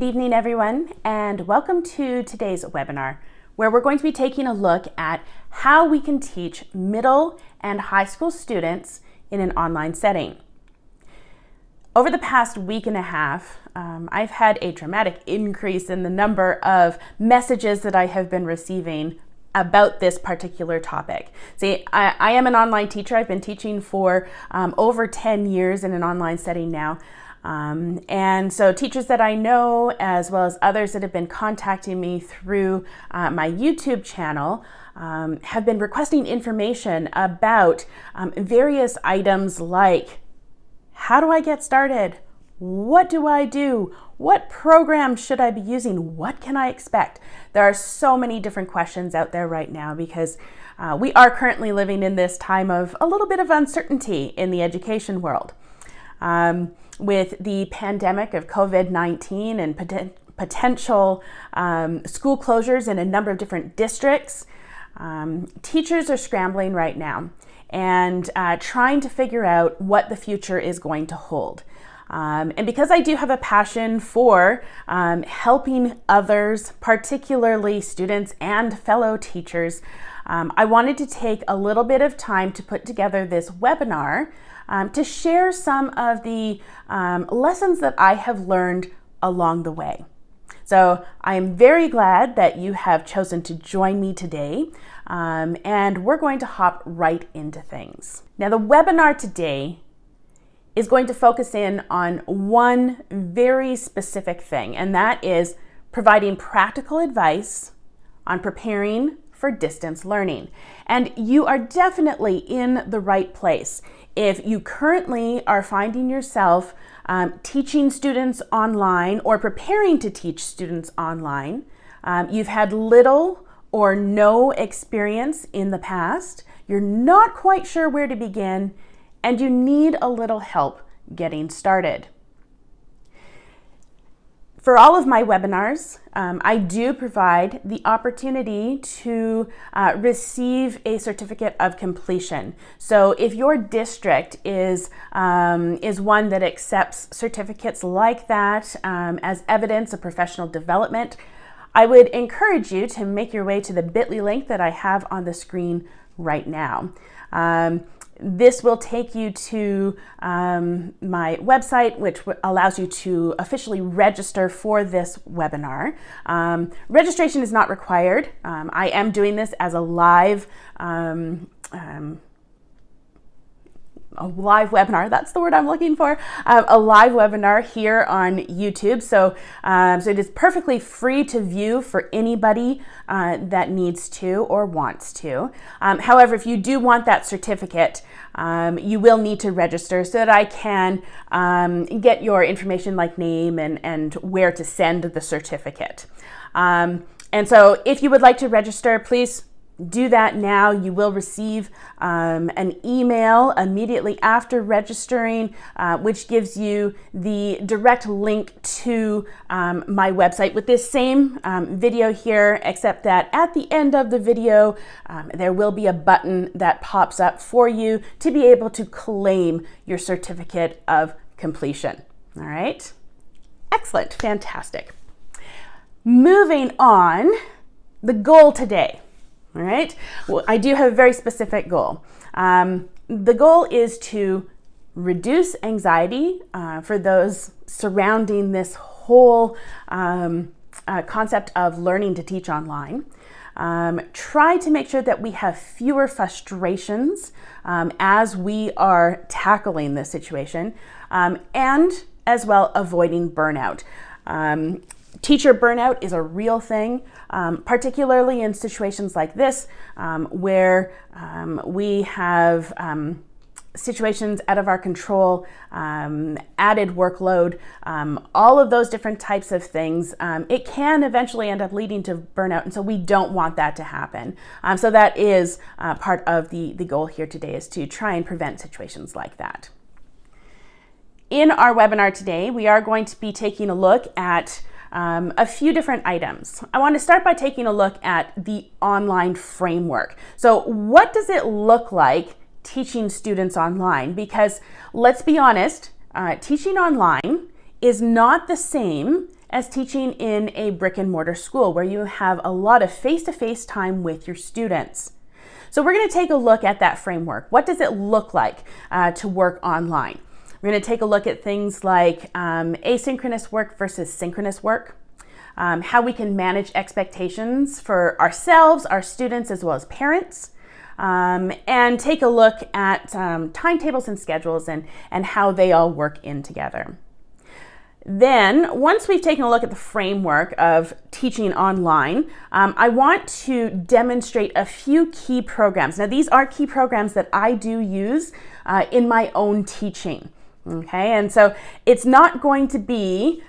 Good evening, everyone, and welcome to today's webinar, where we're going to be taking a look at how we can teach middle and high school students in an online setting. Over the past week and a half, I've had a dramatic increase in the number of messages that I have been receiving about this particular topic. See, I am an online teacher. I've been teaching for over 10 years in an online setting now. And so teachers that I know, as well as others that have been contacting me through my YouTube channel, have been requesting information about various items like, how do I get started? What do I do? What program should I be using? What can I expect? There are so many different questions out there right now because we are currently living in this time of a little bit of uncertainty in the education world. With the pandemic of COVID-19 and potential school closures in a number of different districts, teachers are scrambling right now and trying to figure out what the future is going to hold. And because I do have a passion for helping others, particularly students and fellow teachers, I wanted to take a little bit of time to put together this webinar to share some of the lessons that I have learned along the way. So I am very glad that you have chosen to join me today, and we're going to hop right into things. Now, the webinar today is going to focus in on one very specific thing, and that is providing practical advice on preparing for distance learning. And you are definitely in the right place. If you currently are finding yourself teaching students online or preparing to teach students online, you've had little or no experience in the past, you're not quite sure where to begin, and you need a little help getting started. For all of my webinars, I do provide the opportunity to receive a certificate of completion. So if your district is one that accepts certificates like that as evidence of professional development, I would encourage you to make your way to the bit.ly link that I have on the screen right now. This will take you to my website, which allows you to officially register for this webinar. Registration is not required. I am doing this as a live webinar, that's the word I'm looking for, a live webinar here on YouTube. So it is perfectly free to view for anybody that needs to or wants to. However, if you do want that certificate, you will need to register so that I can get your information like name and where to send the certificate. And so if you would like to register, please do that now. You will receive an email immediately after registering, which gives you the direct link to my website with this same video here, except that at the end of the video, there will be a button that pops up for you to be able to claim your certificate of completion. All right? Excellent. Fantastic. Moving on, the goal today. All right, well, I do have a very specific goal. The goal is to reduce anxiety for those surrounding this whole concept of learning to teach online. Try to make sure that we have fewer frustrations as we are tackling this situation, and as well avoiding burnout. Teacher burnout is a real thing, particularly in situations like this, where we have situations out of our control, added workload, all of those different types of things. It can eventually end up leading to burnout, and so we don't want that to happen. So that is part of the goal here today, is to try and prevent situations like that. In our webinar today, we are going to be taking a look at a few different items. I want to start by taking a look at the online framework. So what does it look like teaching students online? Because let's be honest, teaching online is not the same as teaching in a brick and mortar school where you have a lot of face-to-face time with your students. So we're going to take a look at that framework. What does it look like to work online? We're going to take a look at things like asynchronous work versus synchronous work, how we can manage expectations for ourselves, our students, as well as parents, and take a look at timetables and schedules and how they all work in together. Then, once we've taken a look at the framework of teaching online, I want to demonstrate a few key programs. Now, these are key programs that I do use in my own teaching. Okay, and so it's not going to be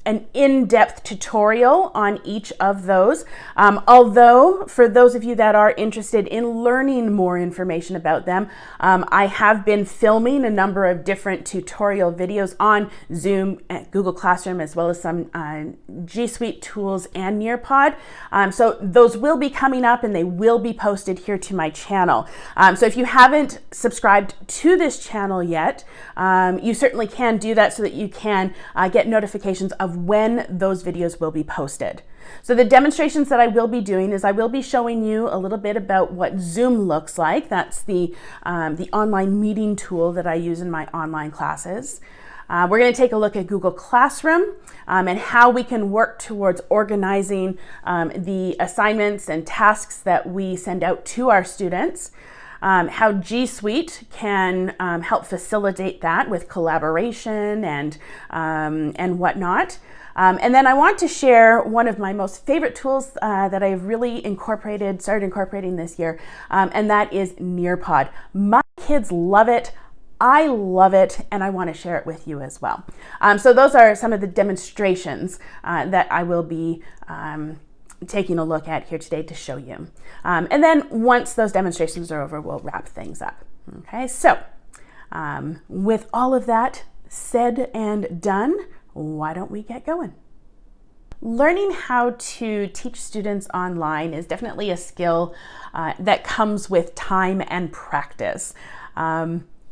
an in-depth tutorial on each of those. Although, for those of you that are interested in learning more information about them, I have been filming a number of different tutorial videos on Zoom, Google Classroom, as well as some G Suite tools and NearPod. So those will be coming up and they will be posted here to my channel. So if you haven't subscribed to this channel yet, you certainly can do that so that you can get notifications of when those videos will be posted. So the demonstrations that I will be doing is I will be showing you a little bit about what Zoom looks like. That's the online meeting tool that I use in my online classes. We're going to take a look at Google Classroom and how we can work towards organizing the assignments and tasks that we send out to our students. How G Suite can help facilitate that with collaboration and whatnot. And then I want to share one of my most favorite tools that I've really started incorporating this year, and that is NearPod. My kids love it. I love it, and I want to share it with you as well. So those are some of the demonstrations that I will be taking a look at here today to show you. And then once those demonstrations are over, we'll wrap things up. Okay, so with all of that said and done, why don't we get going? Learning how to teach students online is definitely a skill that comes with time and practice.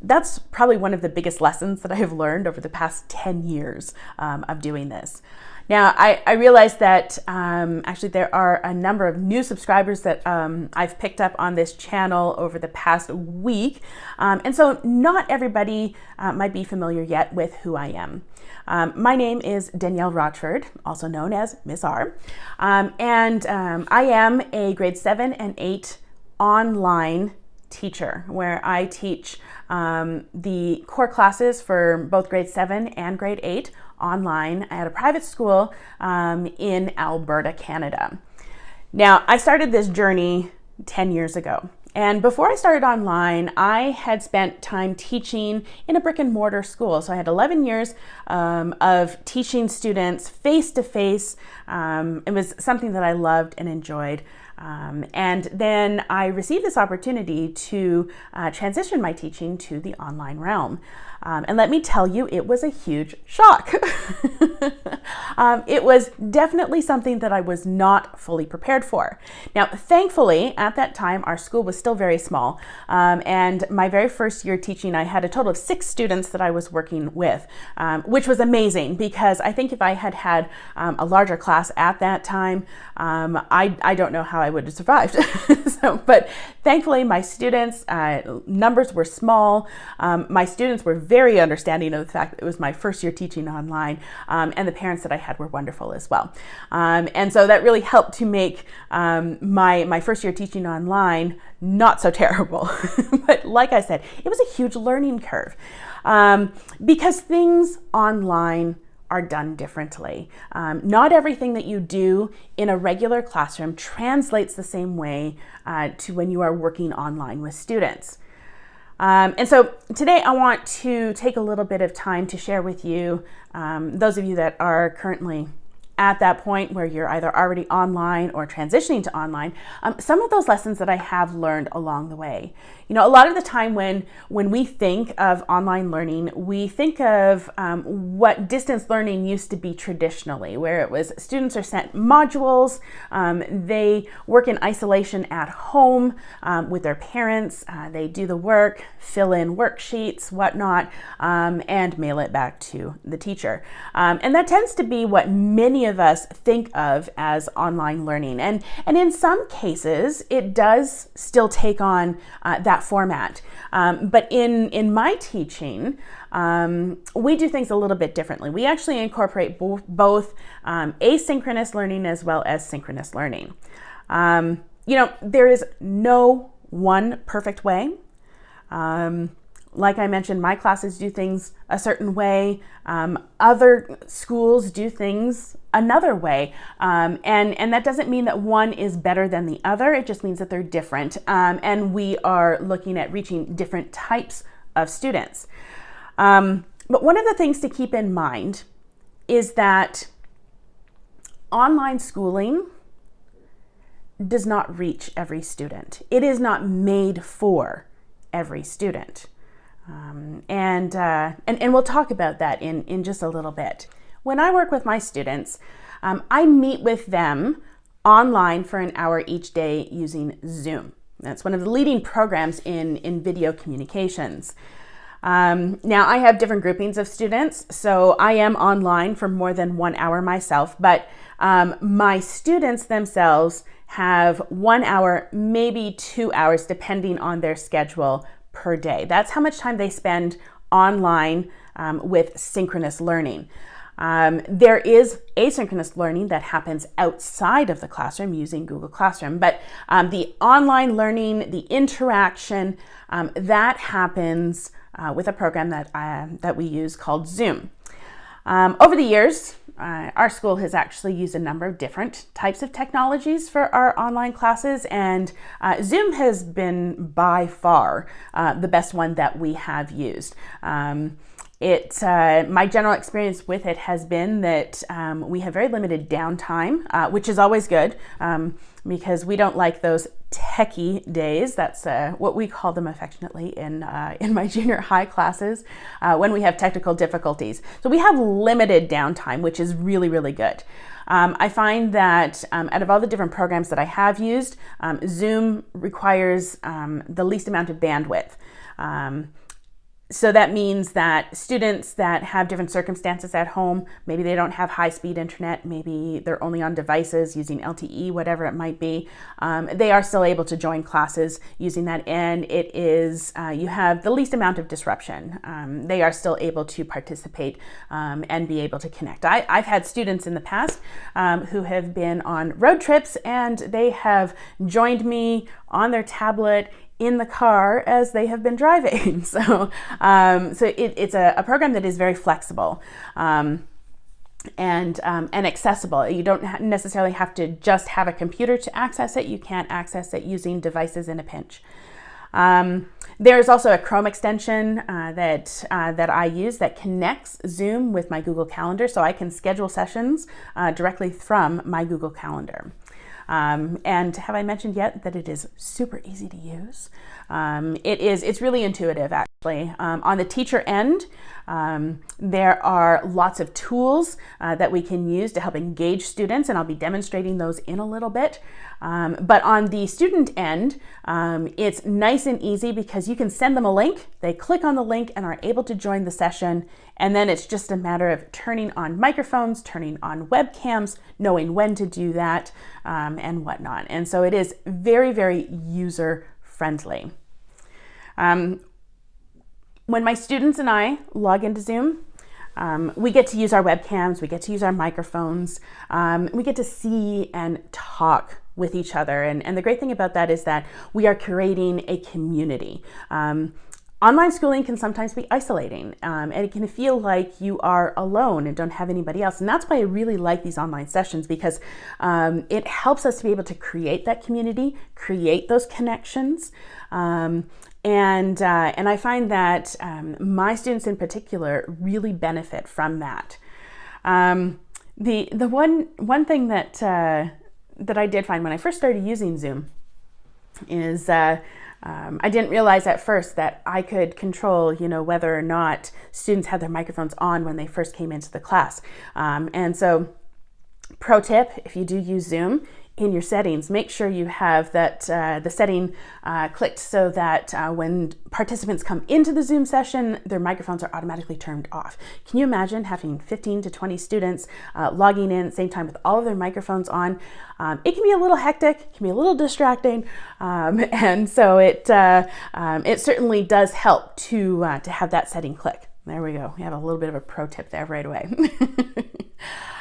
That's probably one of the biggest lessons that I have learned over the past 10 years of doing this. Now, I realize that actually there are a number of new subscribers that I've picked up on this channel over the past week. And so not everybody might be familiar yet with who I am. My name is Danielle Rochford, also known as Miss R. And I am a grade 7 and 8 online teacher where I teach the core classes for both grade 7 and grade 8 online at a private school in Alberta, Canada. Now, I started this journey 10 years ago. And before I started online, I had spent time teaching in a brick and mortar school. So I had 11 years of teaching students face-to-face. It was something that I loved and enjoyed. And then I received this opportunity to transition my teaching to the online realm. And let me tell you, it was a huge shock. It was definitely something that I was not fully prepared for. Now, thankfully, at that time, our school was still very small. And my very first year teaching, I had a total of 6 students that I was working with, which was amazing because I think if I had had a larger class at that time, I don't know how I would have survived. But thankfully, my students' numbers were small. My students were very understanding of the fact that it was my first year teaching online, and the parents that I had were wonderful as well. And so that really helped to make my first year teaching online not so terrible. But like I said, it was a huge learning curve because things online are done differently. Not everything that you do in a regular classroom translates the same way to when you are working online with students. And so today I want to take a little bit of time to share with you, those of you that are currently at that point where you're either already online or transitioning to online, some of those lessons that I have learned along the way. You know, a lot of the time when we think of online learning, we think of what distance learning used to be traditionally, where it was students are sent modules, they work in isolation at home with their parents, they do the work, fill in worksheets, whatnot, and mail it back to the teacher. And that tends to be what many of us think of as online learning. And in some cases, it does still take on that format. But in my teaching, we do things a little bit differently. We actually incorporate both asynchronous learning as well as synchronous learning. You know, there is no one perfect way. Like I mentioned, my classes do things a certain way. Other schools do things another way. And that doesn't mean that one is better than the other. It just means that they're different. And we are looking at reaching different types of students. But one of the things to keep in mind is that online schooling does not reach every student. It is not made for every student. And we'll talk about that in just a little bit. When I work with my students, I meet with them online for an hour each day using Zoom. That's one of the leading programs in video communications. Now, I have different groupings of students, so I am online for more than 1 hour myself, but my students themselves have 1 hour, maybe 2 hours, depending on their schedule per day. That's how much time they spend online with synchronous learning. There is asynchronous learning that happens outside of the classroom using Google Classroom, but the online learning, the interaction, that happens with a program that we use called Zoom. Over the years, our school has actually used a number of different types of technologies for our online classes, and Zoom has been by far the best one that we have used. My general experience with it has been that we have very limited downtime, which is always good because we don't like those techie days. That's what we call them affectionately in my junior high classes when we have technical difficulties. So we have limited downtime, which is really, really good. I find that out of all the different programs that I have used, Zoom requires the least amount of bandwidth. So that means that students that have different circumstances at home, maybe they don't have high-speed internet, maybe they're only on devices using LTE, whatever it might be, they are still able to join classes using that, and it is, you have the least amount of disruption. They are still able to participate and be able to connect. I've had students in the past who have been on road trips, and they have joined me on their tablet in the car as they have been driving. So it's a program that is very flexible and accessible. You don't necessarily have to just have a computer to access it. You can access it using devices in a pinch. There's also a Chrome extension that I use that connects Zoom with my Google Calendar, so I can schedule sessions directly from my Google Calendar. And have I mentioned yet that it is super easy to use? It's really intuitive, actually. On the teacher end, there are lots of tools that we can use to help engage students, and I'll be demonstrating those in a little bit. But on the student end, it's nice and easy because you can send them a link, they click on the link and are able to join the session, and then it's just a matter of turning on microphones, turning on webcams, knowing when to do that, and whatnot. And so it is very, very user-friendly. When my students and I log into Zoom, we get to use our webcams, we get to use our microphones, we get to see and talk with each other. And the great thing about that is that we are creating a community. Online schooling can sometimes be isolating, and it can feel like you are alone and don't have anybody else. And that's why I really like these online sessions, because it helps us to be able to create that community, create those connections. And I find that my students in particular really benefit from that. The one thing that that I did find when I first started using Zoom is I didn't realize at first that I could control, whether or not students had their microphones on when they first came into the class. And so, pro tip, if you do use Zoom, in your settings, make sure you have that the setting clicked so that when participants come into the Zoom session, their microphones are automatically turned off. Can you imagine having 15 to 20 students logging in at the same time with all of their microphones on? It can be a little hectic, it can be a little distracting, and so it certainly does help to have that setting click. There we go. We have a little bit of a pro tip there right away.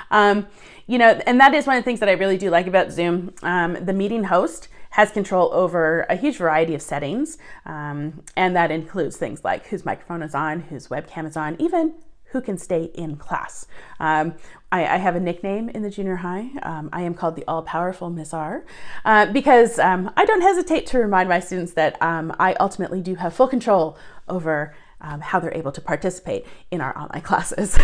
And that is one of the things that I really do like about Zoom. The meeting host has control over a huge variety of settings, and that includes things like whose microphone is on, whose webcam is on, even who can stay in class. I have a nickname in the junior high. I am called the all-powerful Miss R, because I don't hesitate to remind my students that I ultimately do have full control over how they're able to participate in our online classes.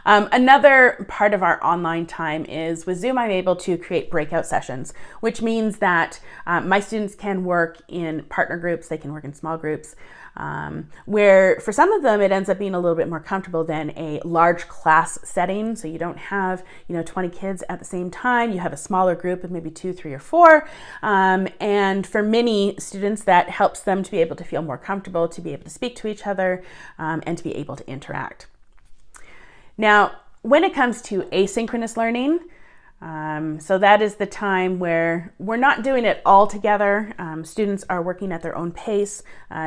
Another part of our online time is with Zoom, I'm able to create breakout sessions, which means that my students can work in partner groups, they can work in small groups, where for some of them it ends up being a little bit more comfortable than a large class setting. So you don't have 20 kids at the same time, you have a smaller group of maybe 2, 3, or 4. And for many students, that helps them to be able to feel more comfortable, to be able to speak to each other, and to be able to interact. Now, when it comes to asynchronous learning, so that is the time where we're not doing it all together. Students are working at their own pace,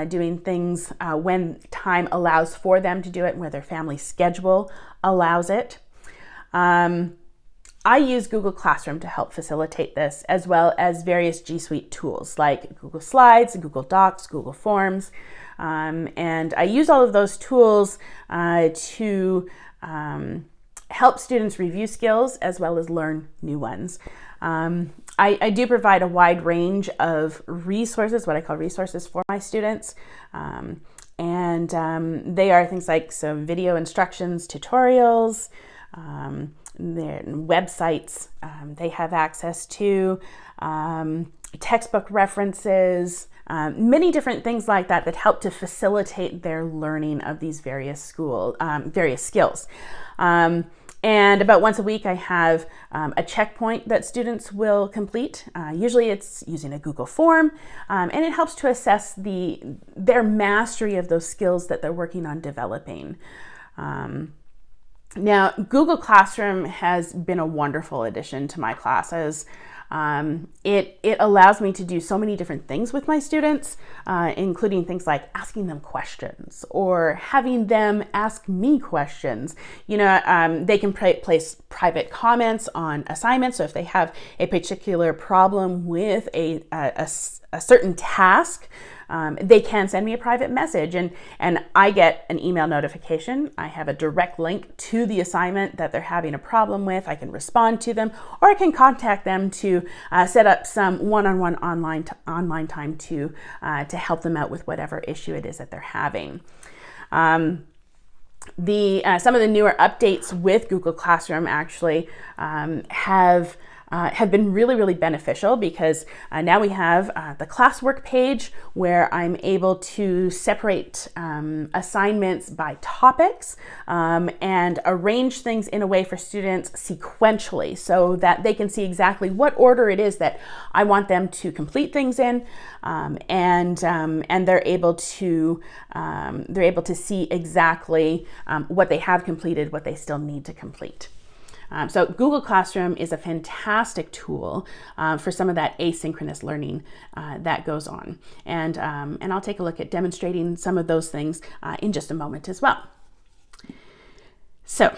doing things when time allows for them to do it, where their family schedule allows it. I use Google Classroom to help facilitate this, as well as various G Suite tools like Google Slides, Google Docs, Google Forms. And I use all of those tools to help students review skills as well as learn new ones. I do provide a wide range of resources, what I call resources for my students. And they are things like some video instructions, tutorials, their websites they have access to, textbook references, many different things like that that help to facilitate their learning of these various skills. And about once a week, I have a checkpoint that students will complete. Usually it's using a Google form, and it helps to assess their mastery of those skills that they're working on developing. Now, Google Classroom has been a wonderful addition to my classes. It allows me to do so many different things with my students, including things like asking them questions or having them ask me questions. They can place private comments on assignments. So if they have a particular problem with a certain task, they can send me a private message, and I get an email notification. I have a direct link to the assignment that they're having a problem with. I can respond to them, or I can contact them to set up some one-on-one online time to help them out with whatever issue it is that they're having. Some of the newer updates with Google Classroom actually have been really, really beneficial, because now we have the classwork page where I'm able to separate assignments by topics and arrange things in a way for students sequentially, so that they can see exactly what order it is that I want them to complete things in, and they're able to see exactly what they have completed, what they still need to complete. So Google Classroom is a fantastic tool for some of that asynchronous learning that goes on. And I'll take a look at demonstrating some of those things in just a moment as well. So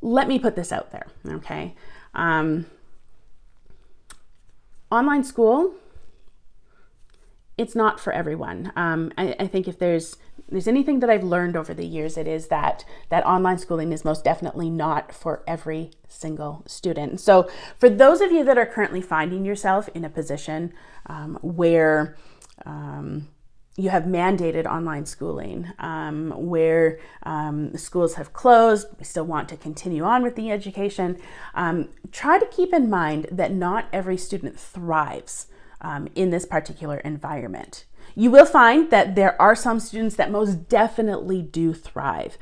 let me put this out there, okay? Online school, it's not for everyone. I think if there's anything that I've learned over the years, it is that online schooling is most definitely not for every single student. So for those of you that are currently finding yourself in a position where you have mandated online schooling, where schools have closed, we still want to continue on with the education. Try to keep in mind that not every student thrives in this particular environment. You will find that there are some students that most definitely do thrive,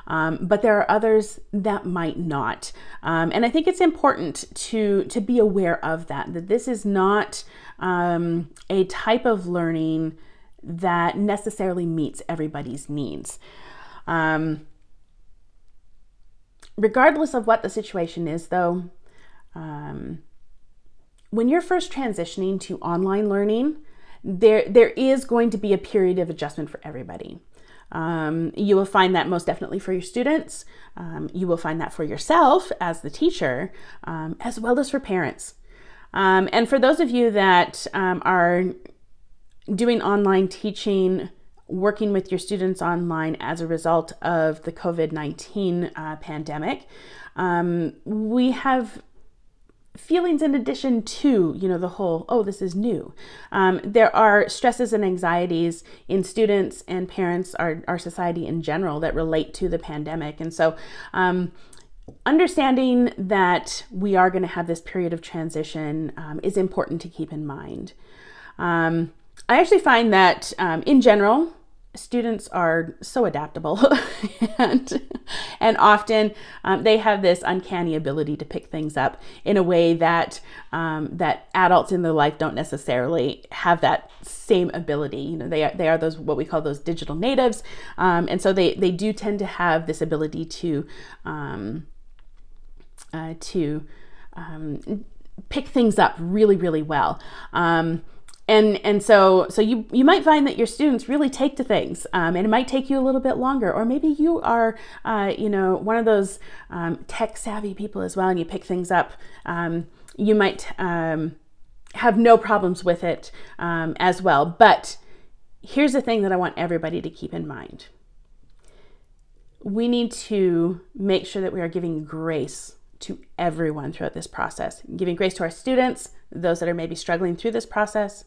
but there are others that might not. And I think it's important to be aware of that this is not a type of learning that necessarily meets everybody's needs. Regardless of what the situation is, though, when you're first transitioning to online learning, there is going to be a period of adjustment for everybody. You will find that most definitely for your students. You will find that for yourself as the teacher, as well as for parents. And for those of you that are doing online teaching, working with your students online as a result of the COVID-19 pandemic, we have feelings in addition to, the whole, oh, this is new. There are stresses and anxieties in students and parents, our society in general, that relate to the pandemic. And so understanding that we are going to have this period of transition is important to keep in mind. I actually find that in general, students are so adaptable and often they have this uncanny ability to pick things up in a way that that adults in their life don't necessarily have that same ability. They are those, what we call those digital natives, and so they do tend to have this ability to pick things up really, really well. And so you might find that your students really take to things, and it might take you a little bit longer, or maybe you are, one of those tech savvy people as well, and you pick things up. You might have no problems with it as well. But here's the thing that I want everybody to keep in mind. We need to make sure that we are giving grace to everyone throughout this process, giving grace to our students, those that are maybe struggling through this process,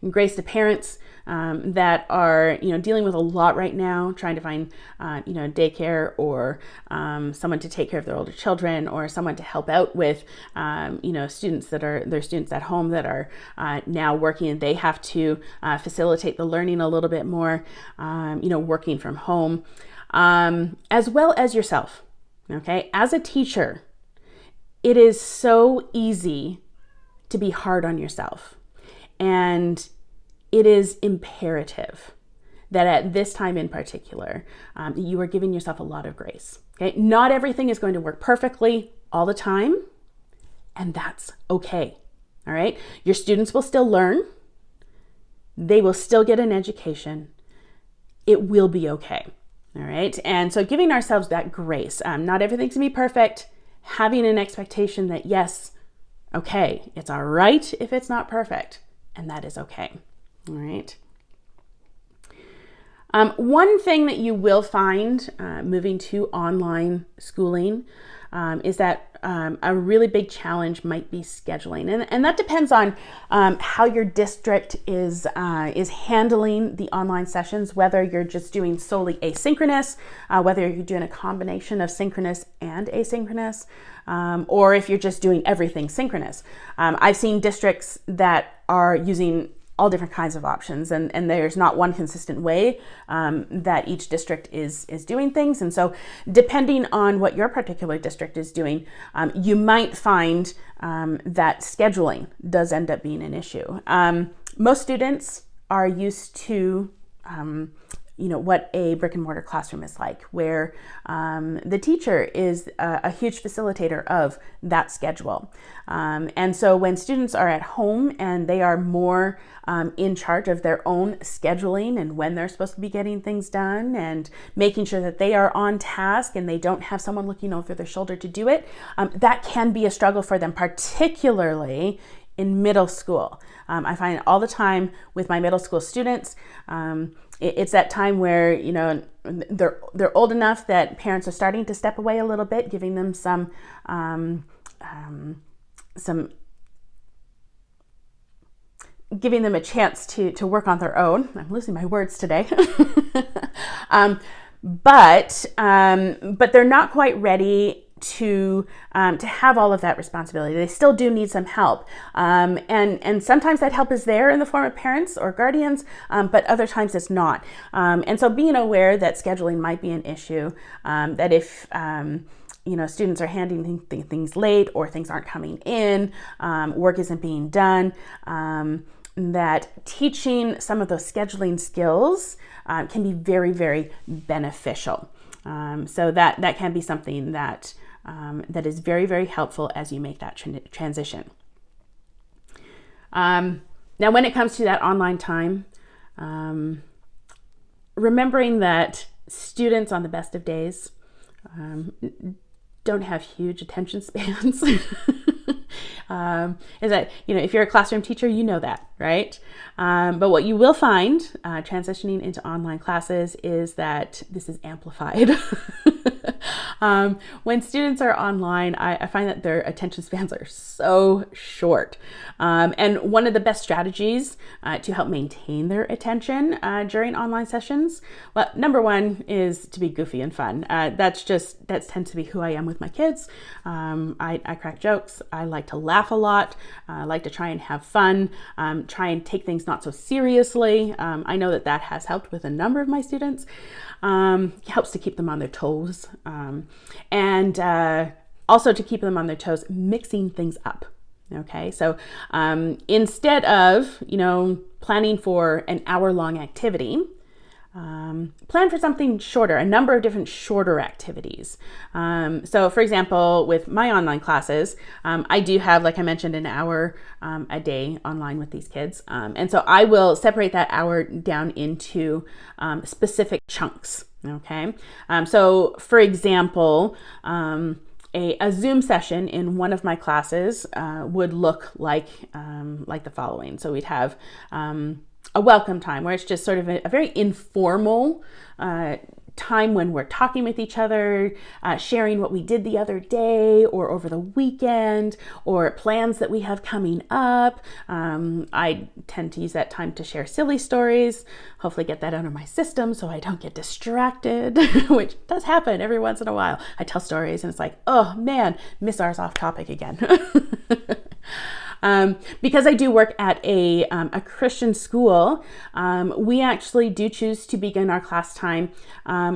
and grace to parents that are, dealing with a lot right now, trying to find, daycare or someone to take care of their older children, or someone to help out with, students that are their students at home that are now working, and they have to facilitate the learning a little bit more, working from home, as well as yourself. Okay, as a teacher, it is so easy to be hard on yourself. And it is imperative that at this time in particular, you are giving yourself a lot of grace. Okay, not everything is going to work perfectly all the time, and that's okay. All right, your students will still learn. They will still get an education. It will be okay. All right, and so giving ourselves that grace. Not everything's gonna be perfect. Having an expectation that yes, okay, it's all right if it's not perfect, and that is okay. All right. One thing that you will find moving to online schooling is that a really big challenge might be scheduling, and that depends on how your district is handling the online sessions. Whether you're just doing solely asynchronous, whether you're doing a combination of synchronous and asynchronous, or if you're just doing everything synchronous. I've seen districts that are using all different kinds of options, and there's not one consistent way that each district is doing things. And so depending on what your particular district is doing, you might find that scheduling does end up being an issue. Most students are used to what a brick and mortar classroom is like, where the teacher is a huge facilitator of that schedule. And so when students are at home and they are more in charge of their own scheduling and when they're supposed to be getting things done and making sure that they are on task and they don't have someone looking over their shoulder to do it, that can be a struggle for them, particularly in middle school. I find all the time with my middle school students, it's that time where they're old enough that parents are starting to step away a little bit, giving them some giving them a chance to work on their own. I'm losing my words today. But they're not quite ready to have all of that responsibility. They still do need some help. And sometimes that help is there in the form of parents or guardians, but other times it's not. And so being aware that scheduling might be an issue, that if students are handing things late or things aren't coming in, work isn't being done, that teaching some of those scheduling skills can be very, very beneficial. So that can be something that is very, very helpful as you make that transition. Now, when it comes to that online time, remembering that students on the best of days don't have huge attention spans. Is that, if you're a classroom teacher, you know that, right? But what you will find transitioning into online classes is that this is amplified. When students are online, I find that their attention spans are so short. And one of the best strategies to help maintain their attention during online sessions, well, number one is to be goofy and fun. That tends to be who I am with my kids. I crack jokes. I like to laugh a lot. I like to try and have fun, try and take things not so seriously. I know that has helped with a number of my students. Helps to keep them on their toes. And also to keep them on their toes, mixing things up. Okay, so instead of, planning for an hour-long activity, plan for something shorter, a number of different shorter activities. So for example, with my online classes, I do have, like I mentioned, an hour a day online with these kids. And so I will separate that hour down into specific chunks. Okay. So for example, a Zoom session in one of my classes would look like the following. So we'd have a welcome time where it's just sort of a very informal time when we're talking with each other, sharing what we did the other day or over the weekend or plans that we have coming up. I tend to use that time to share silly stories, hopefully get that out of my system so I don't get distracted, which does happen every once in a while. I tell stories and it's like, oh man, miss ours off topic again. Because I do work at a Christian school, we actually do choose to begin our class time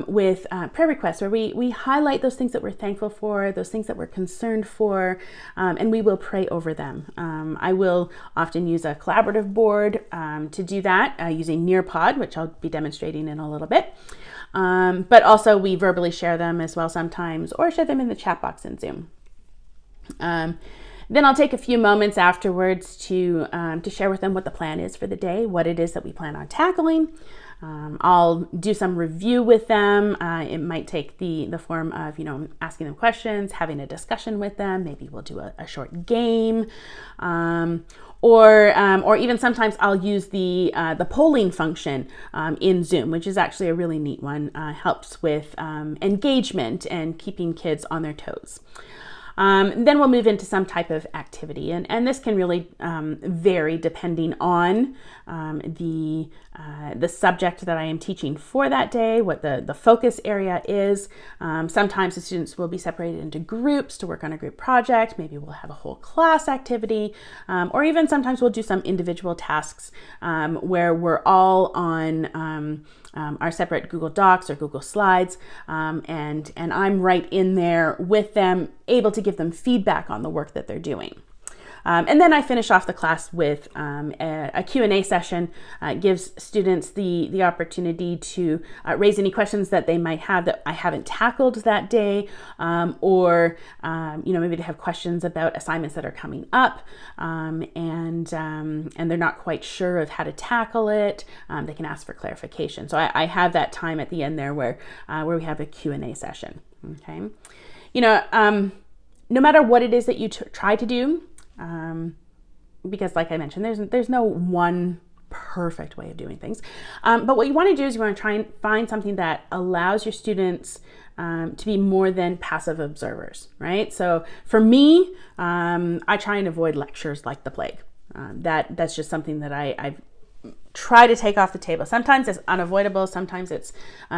with prayer requests, where we highlight those things that we're thankful for, those things that we're concerned for, and we will pray over them. I will often use a collaborative board to do that using NearPod, which I'll be demonstrating in a little bit. But also we verbally share them as well sometimes, or share them in the chat box in Zoom. Then I'll take a few moments afterwards to share with them what the plan is for the day, what it is that we plan on tackling. I'll do some review with them. It might take the form of, asking them questions, having a discussion with them. Maybe we'll do a short game. Or even sometimes I'll use the polling function in Zoom, which is actually a really neat one. Helps with engagement and keeping kids on their toes. Then we'll move into some type of activity, and this can really vary depending on the subject that I am teaching for that day, what the focus area is. Sometimes the students will be separated into groups to work on a group project. Maybe we'll have a whole class activity, or even sometimes we'll do some individual tasks where we're all on our separate Google Docs or Google Slides, and I'm right in there with them, able to give them feedback on the work that they're doing. And then I finish off the class with a Q&A session. Gives students the opportunity to raise any questions that they might have that I haven't tackled that day, or maybe they have questions about assignments that are coming up, and they're not quite sure of how to tackle it. They can ask for clarification. So I have that time at the end there where we have a Q&A session. Okay, no matter what it is that you try to do. Because like I mentioned, there's no one perfect way of doing things. But what you want to do is you want to try and find something that allows your students to be more than passive observers, right? So for me, I try and avoid lectures like the plague. That's just something that I've try to take off the table. Sometimes it's unavoidable. Sometimes it's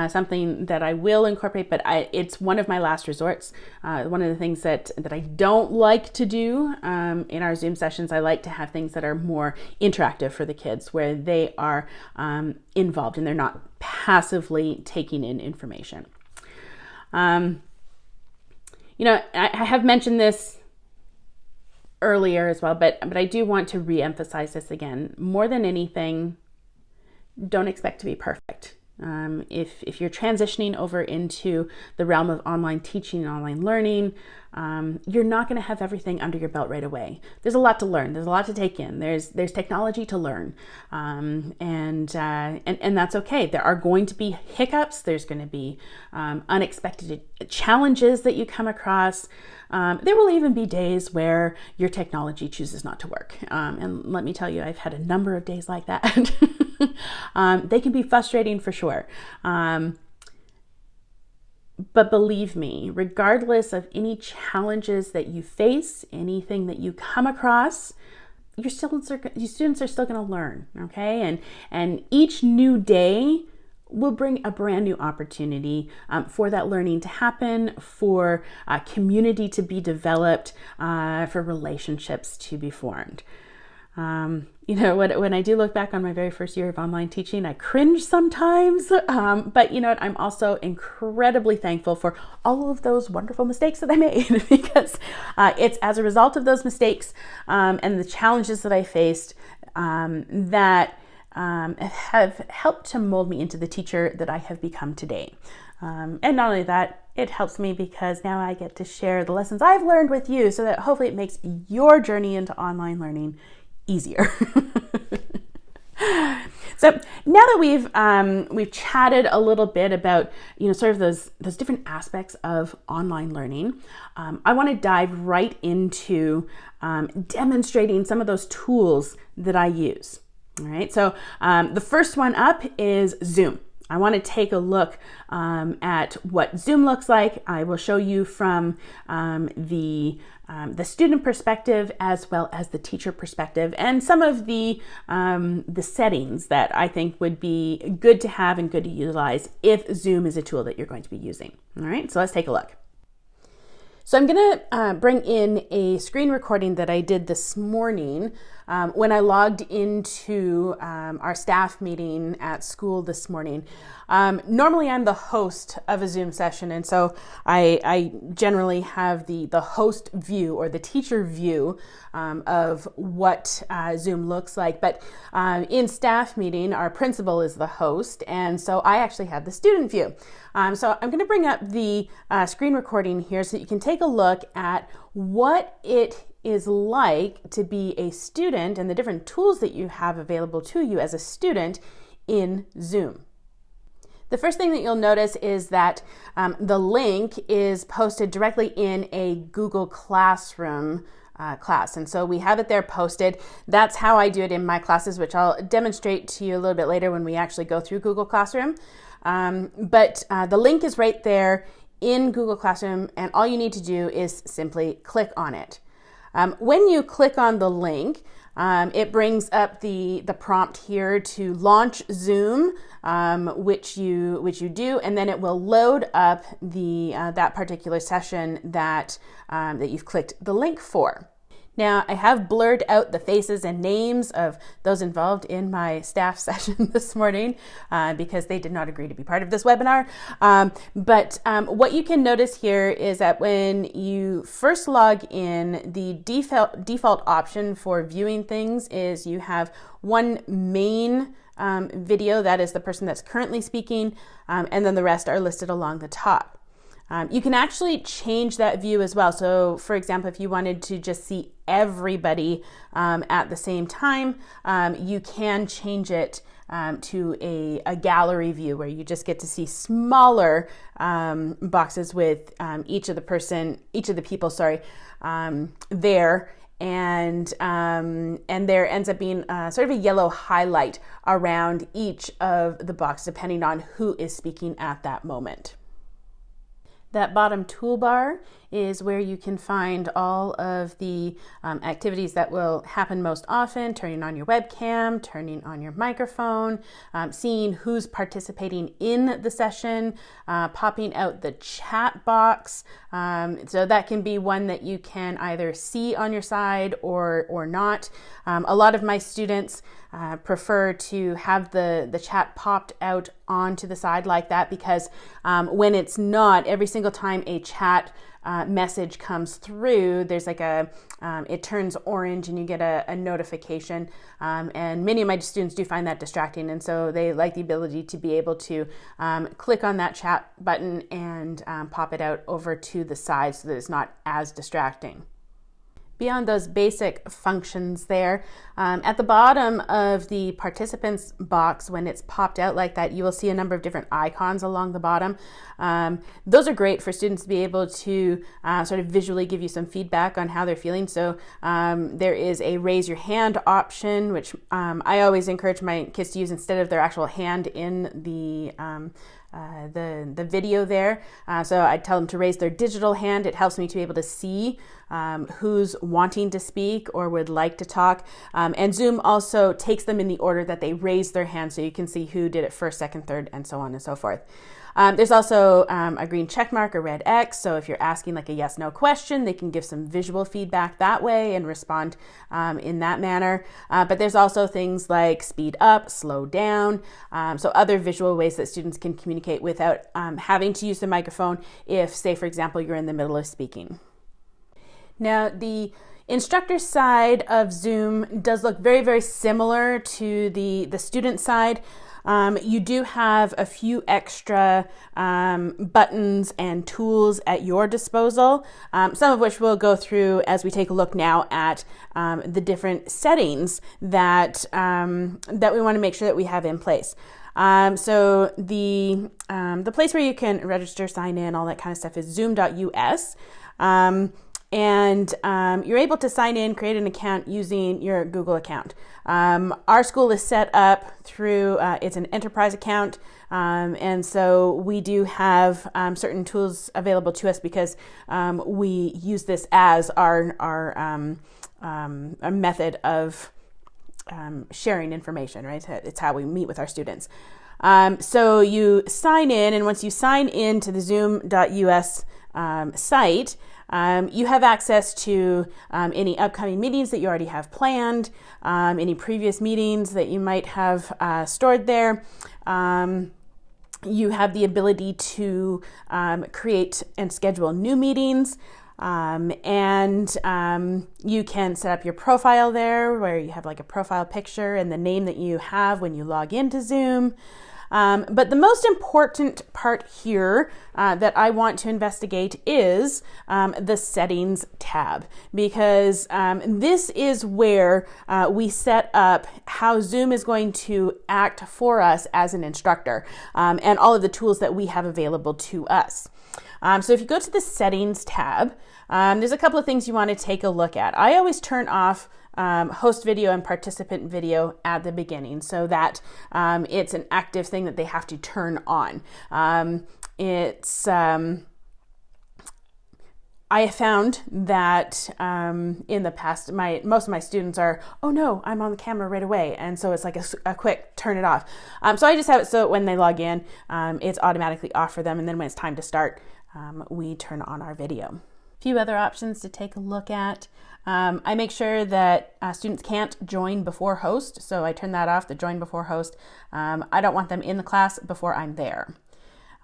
something that I will incorporate, but it's one of my last resorts. One of the things that I don't like to do in our Zoom sessions, I like to have things that are more interactive for the kids, where they are involved and they're not passively taking in information. I have mentioned this earlier as well, but I do want to re-emphasize this again. More than anything, don't expect to be perfect. If you're transitioning over into the realm of online teaching and online learning, you're not going to have everything under your belt right away. There's a lot to learn. There's a lot to take in. There's technology to learn, and that's okay. There are going to be hiccups. There's going to be unexpected challenges that you come across. There will even be days where your technology chooses not to work. And let me tell you, I've had a number of days like that. They can be frustrating for sure. But believe me, regardless of any challenges that you face, anything that you come across, your students are still going to learn, okay? And each new day will bring a brand new opportunity for that learning to happen, for community to be developed, for relationships to be formed. When I do look back on my very first year of online teaching, I cringe sometimes, but I'm also incredibly thankful for all of those wonderful mistakes that I made, because it's as a result of those mistakes and the challenges that I faced that have helped to mold me into the teacher that I have become today. And not only that, it helps me because now I get to share the lessons I've learned with you, so that hopefully it makes your journey into online learning easier. So now that we've chatted a little bit about sort of those different aspects of online learning, I want to dive right into demonstrating some of those tools that I use. All right, so the first one up is Zoom. I want to take a look at what Zoom looks like. I will show you from the student perspective as well as the teacher perspective, and some of the settings that I think would be good to have and good to utilize if Zoom is a tool that you're going to be using. All right, so let's take a look. So I'm going to bring in a screen recording that I did this morning when I logged into our staff meeting at school this morning. Normally I'm the host of a Zoom session, and so I generally have the host view or the teacher view of what Zoom looks like. But in staff meeting, our principal is the host, and so I actually have the student view. So I'm going to bring up the screen recording here so that you can take a look at what it is like to be a student and the different tools that you have available to you as a student in Zoom. The first thing that you'll notice is that the link is posted directly in a Google Classroom class. And so we have it there posted. That's how I do it in my classes, which I'll demonstrate to you a little bit later when we actually go through Google Classroom. But the link is right there in Google Classroom, and all you need to do is simply click on it. When you click on the link, it brings up the prompt here to launch Zoom, which you do, and then it will load up that particular session that you've clicked the link for. Now, I have blurred out the faces and names of those involved in my staff session this morning because they did not agree to be part of this webinar. But what you can notice here is that when you first log in, the default option for viewing things is you have one main video, that is the person that's currently speaking, and then the rest are listed along the top. You can actually change that view as well. So for example, if you wanted to just see everybody at the same time, you can change it to a gallery view where you just get to see smaller boxes with each of the people there. And there ends up being sort of a yellow highlight around each of the boxes depending on who is speaking at that moment. That bottom toolbar is where you can find all of the activities that will happen most often, turning on your webcam, turning on your microphone, seeing who's participating in the session, popping out the chat box. So that can be one that you can either see on your side or not. A lot of my students prefer to have the chat popped out onto the side like that, because when it's not, every single time a chat message comes through, there's like it turns orange and you get a notification. And many of my students do find that distracting, and so they like the ability to be able to click on that chat button and pop it out over to the side so that it's not as distracting. Beyond those basic functions there, at the bottom of the participants box, when it's popped out like that, you will see a number of different icons along the bottom. Those are great for students to be able to sort of visually give you some feedback on how they're feeling. So there is a raise your hand option, which I always encourage my kids to use instead of their actual hand in the video there. So I tell them to raise their digital hand. It helps me to be able to see who's wanting to speak or would like to talk. And Zoom also takes them in the order that they raise their hand, so you can see who did it first, second, third, and so on and so forth. There's also a green check mark, a red X. So if you're asking like a yes, no question, they can give some visual feedback that way and respond in that manner. But there's also things like speed up, slow down. So other visual ways that students can communicate without having to use the microphone if, say, for example, you're in the middle of speaking. Now, the instructor side of Zoom does look very, very similar to the student side. You do have a few extra buttons and tools at your disposal, some of which we'll go through as we take a look now at the different settings that we want to make sure that we have in place. So the place where you can register, sign in, all that kind of stuff is zoom.us. And you're able to sign in, create an account using your Google account. Our school is set up through, it's an enterprise account, and so we do have certain tools available to us because we use this as our method of sharing information, right? It's how we meet with our students. So you sign in, and once you sign in to the zoom.us site, you have access to any upcoming meetings that you already have planned, any previous meetings that you might have stored there. You have the ability to create and schedule new meetings, and you can set up your profile there where you have like a profile picture and the name that you have when you log into Zoom. But the most important part here that I want to investigate is the settings tab, because this is where we set up how Zoom is going to act for us as an instructor, and all of the tools that we have available to us. So if you go to the settings tab, there's a couple of things you want to take a look at. I always turn off host video and participant video at the beginning so that it's an active thing that they have to turn on. I have found that in the past, most of my students are, oh no, I'm on the camera right away. And so it's like a quick turn it off. So I just have it so when they log in, it's automatically off for them. And then when it's time to start, we turn on our video. A few other options to take a look at. I make sure that students can't join before host, so I turn that off, the join before host. I don't want them in the class before I'm there.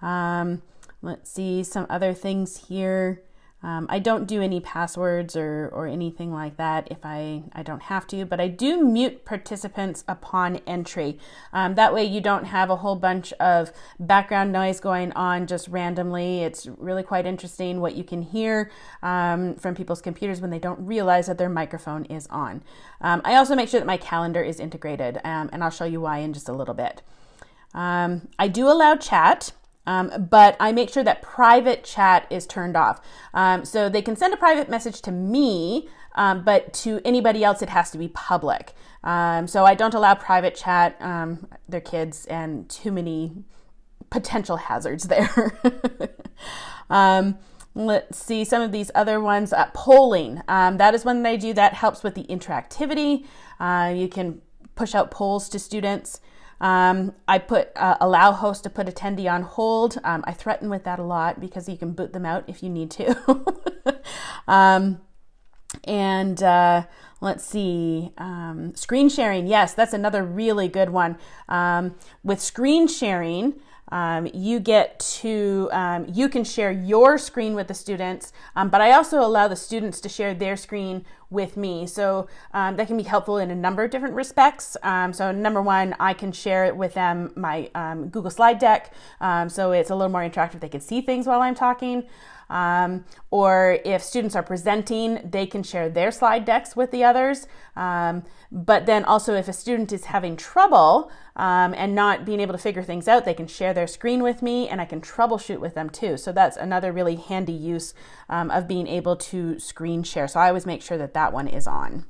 Let's see some other things here. I don't do any passwords or anything like that if I don't have to, but I do mute participants upon entry. That way you don't have a whole bunch of background noise going on just randomly. It's really quite interesting what you can hear from people's computers when they don't realize that their microphone is on. I also make sure that my calendar is integrated, and I'll show you why in just a little bit. I do allow chat. But I make sure that private chat is turned off. So they can send a private message to me, but to anybody else it has to be public. So I don't allow private chat. They're kids and too many potential hazards there. Let's see some of these other ones. Polling, that is one that I do that helps with the interactivity. You can push out polls to students. I put allow host to put attendee on hold. I threaten with that a lot because you can boot them out if you need to. Let's see, screen sharing. Yes, that's another really good one. With screen sharing, you get to, you can share your screen with the students, but I also allow the students to share their screen with me. So that can be helpful in a number of different respects. So number one, I can share it with them, my Google slide deck. So it's a little more interactive. They can see things while I'm talking. Or if students are presenting, they can share their slide decks with the others. But then also if a student is having trouble and not being able to figure things out, they can share their screen with me and I can troubleshoot with them too. So that's another really handy use of being able to screen share. So I always make sure that that one is on.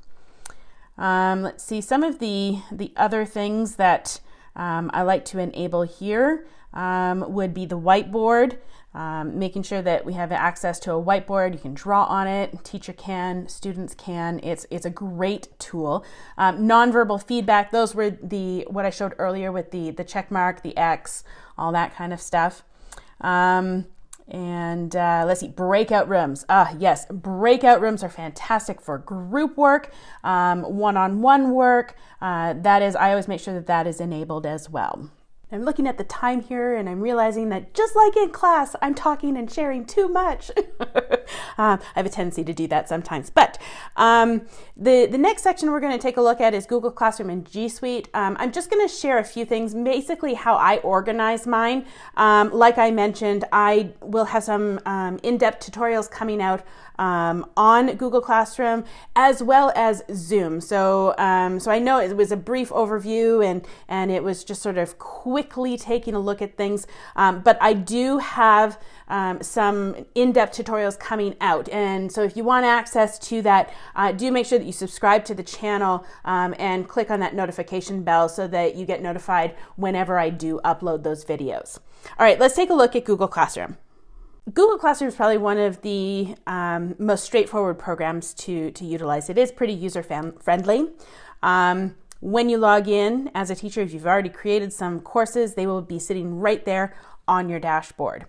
Let's see, some of the other things that I like to enable here would be the whiteboard. Making sure that we have access to a whiteboard. You can draw on it, teacher can, students can. It's a great tool. Nonverbal feedback, those were what I showed earlier with the check mark, the X, all that kind of stuff. Let's see, breakout rooms. Yes, breakout rooms are fantastic for group work, one-on-one work. I always make sure that that is enabled as well. I'm looking at the time here and I'm realizing that just like in class, I'm talking and sharing too much. I have a tendency to do that sometimes. But the next section we're going to take a look at is Google Classroom and G Suite. I'm just going to share a few things, basically how I organize mine. Like I mentioned, I will have some in-depth tutorials coming out on Google Classroom as well as Zoom. So I know it was a brief overview and it was just sort of quickly taking a look at things, but I do have some in-depth tutorials coming out. And so if you want access to that, do make sure that you subscribe to the channel and click on that notification bell so that you get notified whenever I do upload those videos. All right, let's take a look at Google Classroom. Google Classroom is probably one of the most straightforward programs to utilize. It is pretty user-friendly. When you log in as a teacher, if you've already created some courses, they will be sitting right there on your dashboard.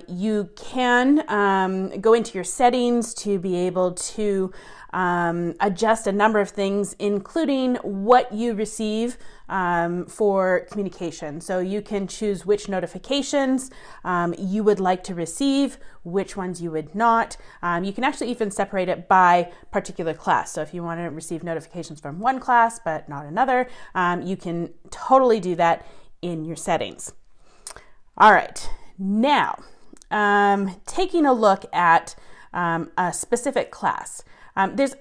You can go into your settings to be able to adjust a number of things, including what you receive for communication. So you can choose which notifications you would like to receive, which ones you would not. You can actually even separate it by particular class. So if you want to receive notifications from one class but not another, you can totally do that in your settings. All right. Now, taking a look at a specific class. There's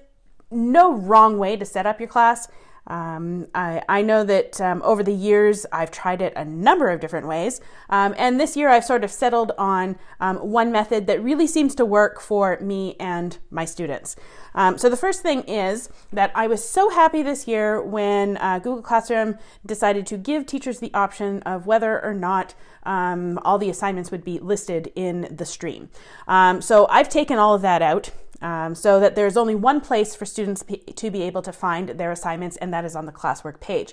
no wrong way to set up your class. I know that over the years I've tried it a number of different ways, and this year I've sort of settled on one method that really seems to work for me and my students. So the first thing is that I was so happy this year when Google Classroom decided to give teachers the option of whether or not all the assignments would be listed in the stream. So I've taken all of that out. So that there's only one place for students to be able to find their assignments, and that is on the classwork page.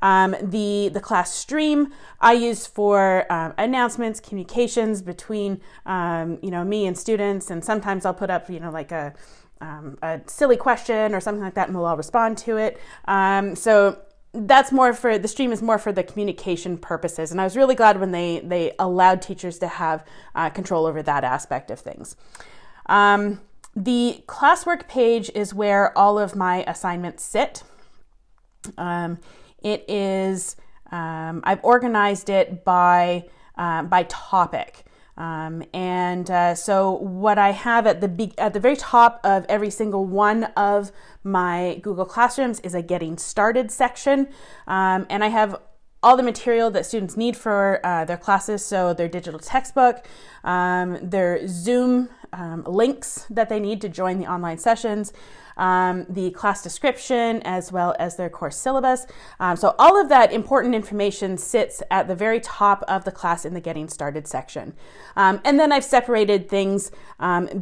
The class stream I use for announcements, communications between me and students, and sometimes I'll put up like a silly question or something like that, and we'll all respond to it. So that's more for the stream is more for the communication purposes, and I was really glad when they allowed teachers to have control over that aspect of things. The classwork page is where all of my assignments sit. It is, I've organized it by topic. So what I have at the very top of every single one of my Google Classrooms is a getting started section. And I have all the material that students need for their classes, so their digital textbook, their Zoom links that they need to join the online sessions, the class description, as well as their course syllabus. So all of that important information sits at the very top of the class in the Getting Started section. And then I've separated things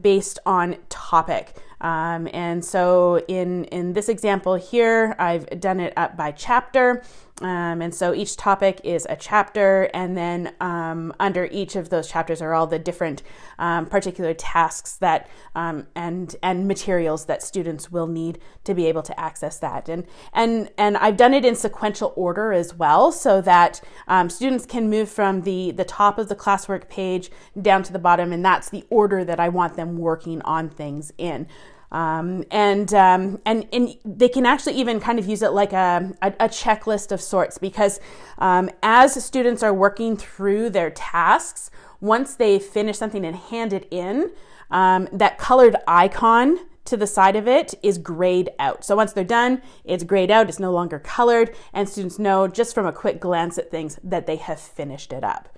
based on topic. And so in this example here, I've done it up by chapter. And so each topic is a chapter, and then under each of those chapters are all the different particular tasks that and materials that students will need to be able to access that. And I've done it in sequential order as well, so that students can move from the top of the classwork page down to the bottom, and that's the order that I want them working on things in. And they can actually even kind of use it like a checklist of sorts, because as students are working through their tasks, once they finish something and hand it in, that colored icon to the side of it is grayed out. So once they're done, it's grayed out, it's no longer colored, and students know just from a quick glance at things that they have finished it up.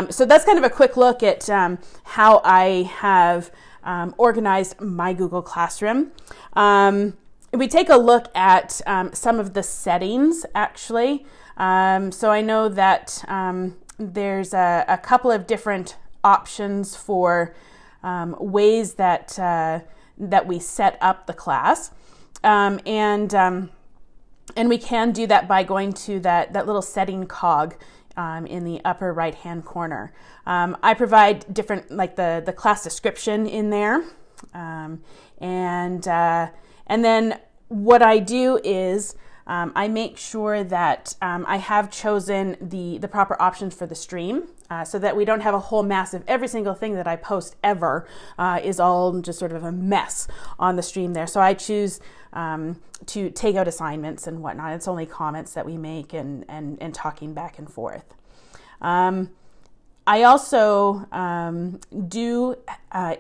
So that's kind of a quick look at how I have organized my Google Classroom. We take a look at some of the settings, actually. So I know that there's a couple of different options for ways that we set up the class. And we can do that by going to that little setting cog in the upper right hand corner. I provide different, like the class description in there. And then what I do is I make sure that I have chosen the proper options for the stream, so that we don't have a whole mass of every single thing that I post ever is all just sort of a mess on the stream there. So I choose to take out assignments and whatnot. It's only comments that we make and talking back and forth. I also do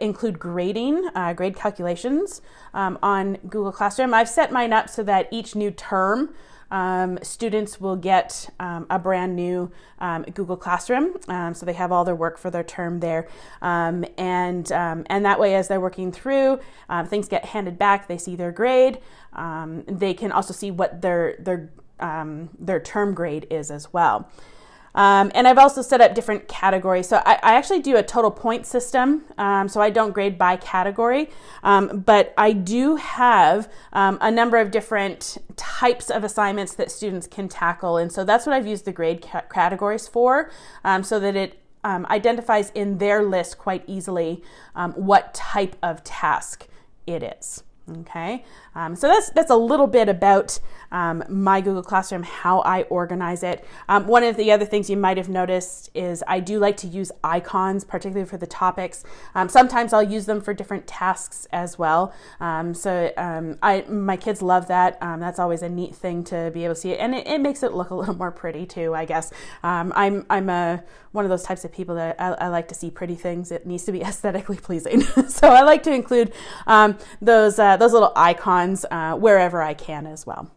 include grading, grade calculations on Google Classroom. I've set mine up so that each new term students will get a brand new Google Classroom, so they have all their work for their term there, and that way, as they're working through, things get handed back. They see their grade. They can also see what their term grade is as well. And I've also set up different categories. So I actually do a total point system. So I don't grade by category, but I do have a number of different types of assignments that students can tackle. And so that's what I've used the grade categories for, so that it identifies in their list quite easily what type of task it is. Okay, so that's a little bit about my Google Classroom, how I organize it. One of the other things you might have noticed is I do like to use icons, particularly for the topics. Sometimes I'll use them for different tasks as well. My kids love that. That's always a neat thing to be able to see it, and it makes it look a little more pretty too, I guess. I'm one of those types of people that I like to see pretty things. It needs to be aesthetically pleasing. So I like to include those little icons wherever I can as well.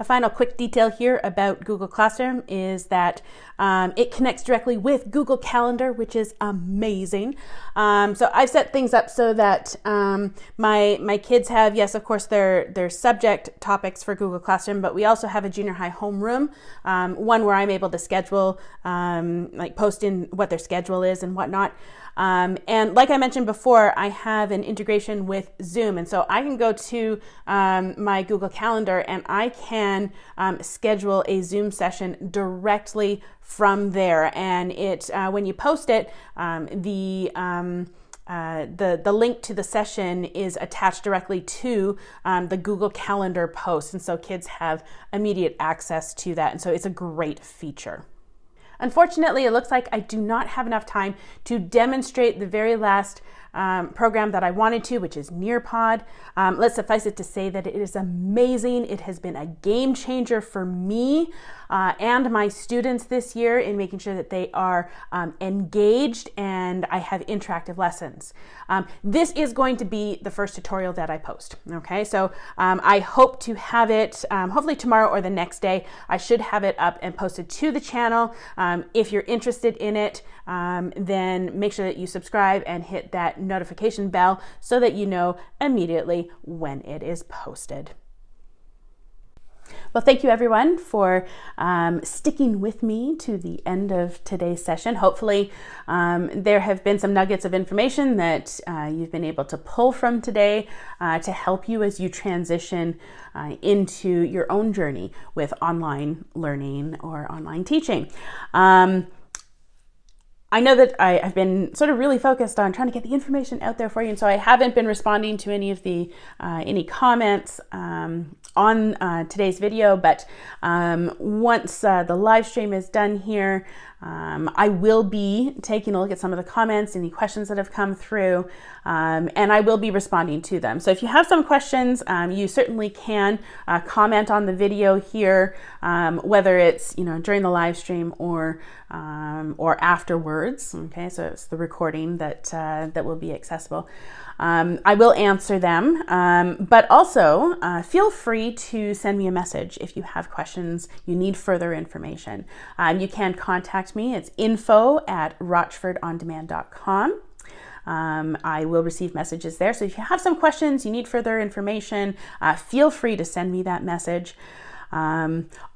A final quick detail here about Google Classroom is that it connects directly with Google Calendar, which is amazing. So I've set things up so that my kids have, yes, of course, their subject topics for Google Classroom, but we also have a junior high homeroom, one where I'm able to schedule, like post in what their schedule is and whatnot. And like I mentioned before, I have an integration with Zoom, and so I can go to my Google Calendar and I can schedule a Zoom session directly from there. And it when you post it, the link to the session is attached directly to the Google Calendar post, and so kids have immediate access to that, and so it's a great feature. Unfortunately, it looks like I do not have enough time to demonstrate the very last program that I wanted to, which is NearPod. Let's suffice it to say that it is amazing. It has been a game changer for me and my students this year in making sure that they are engaged and I have interactive lessons. This is going to be the first tutorial that I post. Okay, so I hope to have it hopefully tomorrow or the next day. I should have it up and posted to the channel. If you're interested in it, then make sure that you subscribe and hit that notification bell so that you know immediately when it is posted. Well, thank you everyone for sticking with me to the end of today's session. Hopefully there have been some nuggets of information that you've been able to pull from today to help you as you transition into your own journey with online learning or online teaching. I know that I've been sort of really focused on trying to get the information out there for you, and so I haven't been responding to any of the any comments on today's video, but once the live stream is done here, I will be taking a look at some of the comments, any questions that have come through, and I will be responding to them. So if you have some questions, you certainly can comment on the video here, whether it's during the live stream or afterwards. Okay, so it's the recording that that will be accessible. I will answer them, but also feel free to send me a message if you have questions, you need further information. You can contact me. It's info@rochfordondemand.com. I will receive messages there. So if you have some questions, you need further information, feel free to send me that message.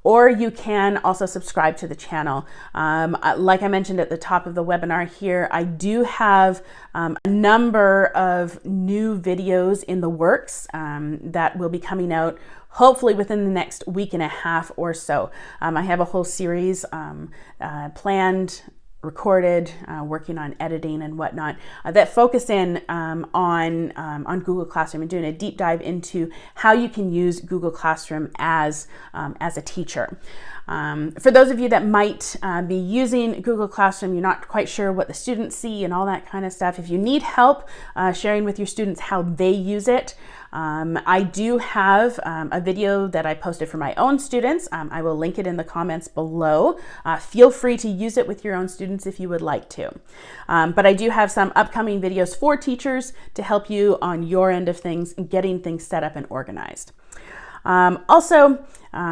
Or you can also subscribe to the channel. Like I mentioned at the top of the webinar here, I do have a number of new videos in the works that will be coming out hopefully within the next week and a half or so. I have a whole series planned, recorded, working on editing and whatnot, that focus in on Google Classroom and doing a deep dive into how you can use Google Classroom as a teacher. For those of you that might be using Google Classroom, you're not quite sure what the students see and all that kind of stuff. If you need help sharing with your students how they use it, I do have a video that I posted for my own students. I will link it in the comments below. Feel free to use it with your own students if you would like to. But I do have some upcoming videos for teachers to help you on your end of things, getting things set up and organized. Also,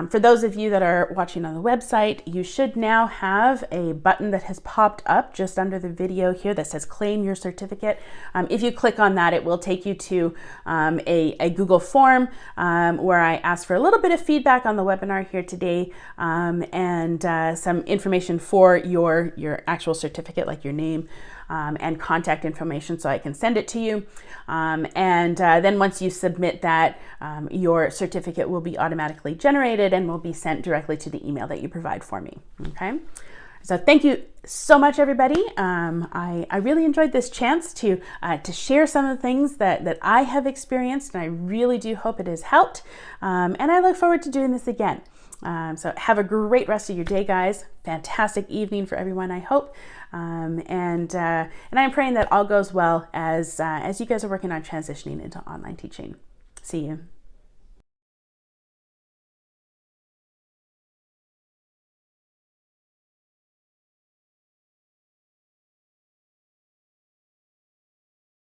for those of you that are watching on the website, you should now have a button that has popped up just under the video here that says claim your certificate. If you click on that, it will take you to a Google form where I ask for a little bit of feedback on the webinar here today, and some information for your actual certificate, like your name and contact information, so I can send it to you. Then once you submit that, your certificate will be automatically generated and will be sent directly to the email that you provide for me. Okay, so thank you so much, everybody. I really enjoyed this chance to share some of the things that I have experienced, and I really do hope it has helped. And I look forward to doing this again. So have a great rest of your day, guys. Fantastic evening for everyone, I hope. And I'm praying that all goes well as you guys are working on transitioning into online teaching. See you.